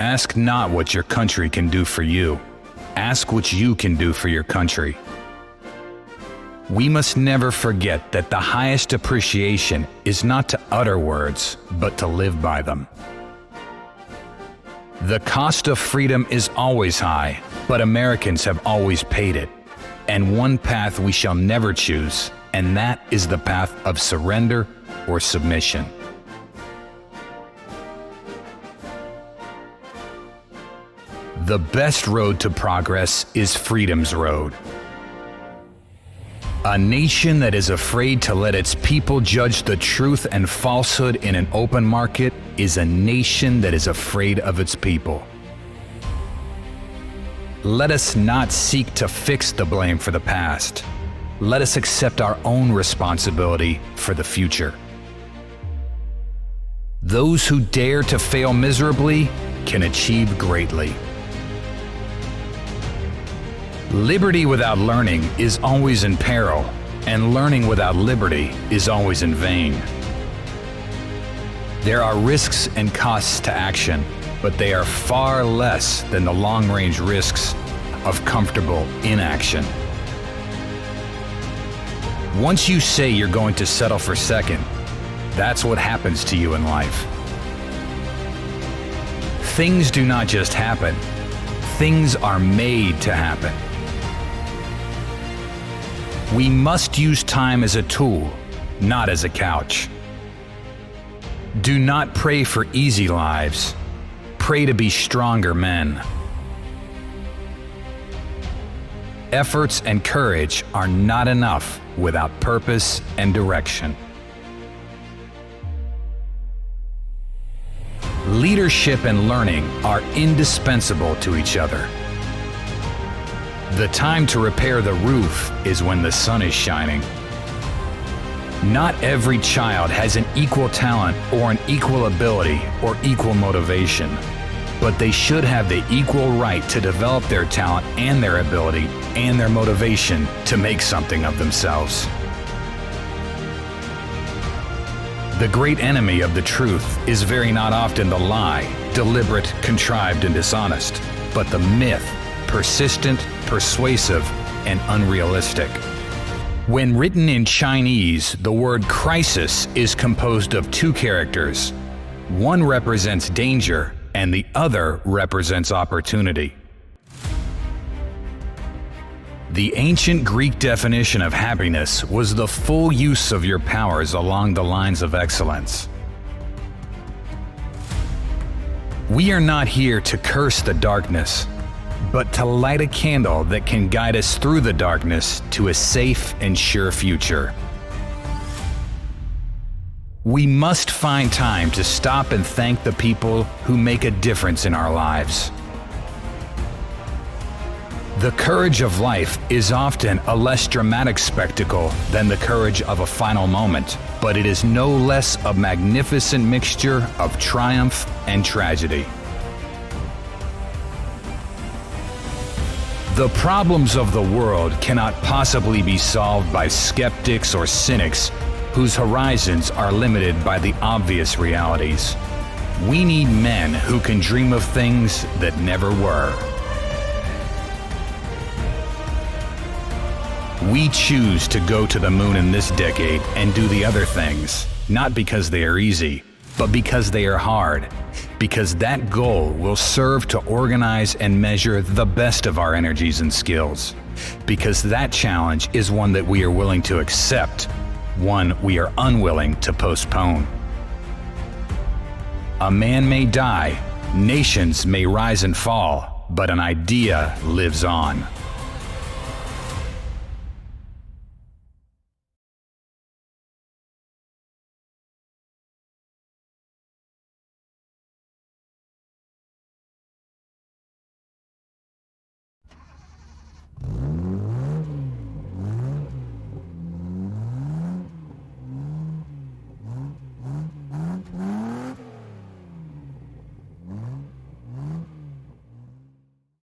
Ask not what your country can do for you. Ask what you can do for your country. We must never forget that the highest appreciation is not to utter words, but to live by them. The cost of freedom is always high, but Americans have always paid it. And one path we shall never choose, and that is the path of surrender or submission. The best road to progress is freedom's road. A nation that is afraid to let its people judge the truth and falsehood in an open market is a nation that is afraid of its people. Let us not seek to fix the blame for the past. Let us accept our own responsibility for the future. Those who dare to fail miserably can achieve greatly. Liberty without learning is always in peril, and learning without liberty is always in vain. There are risks and costs to action, but they are far less than the long-range risks of comfortable inaction. Once you say you're going to settle for second, that's what happens to you in life. Things do not just happen. Things are made to happen. We must use time as a tool, not as a couch. Do not pray for easy lives. Pray to be stronger men. Efforts and courage are not enough without purpose and direction. Leadership and learning are indispensable to each other. The time to repair the roof is when the sun is shining. Not every child has an equal talent or an equal ability or equal motivation, but they should have the equal right to develop their talent and their ability and their motivation to make something of themselves. The great enemy of the truth is very not often the lie, deliberate, contrived, and dishonest, but the myth, persistent, persuasive, and unrealistic. When written in Chinese, the word crisis is composed of two characters. One represents danger, and the other represents opportunity. The ancient Greek definition of happiness was the full use of your powers along the lines of excellence. We are not here to curse the darkness, but to light a candle that can guide us through the darkness to a safe and sure future. We must find time to stop and thank the people who make a difference in our lives. The courage of life is often a less dramatic spectacle than the courage of a final moment, but it is no less a magnificent mixture of triumph and tragedy. The problems of the world cannot possibly be solved by skeptics or cynics whose horizons are limited by the obvious realities. We need men who can dream of things that never were. We choose to go to the moon in this decade and do the other things, not because they are easy, but because they are hard. Because that goal will serve to organize and measure the best of our energies and skills. Because that challenge is one that we are willing to accept, one we are unwilling to postpone. A man may die, nations may rise and fall, but an idea lives on.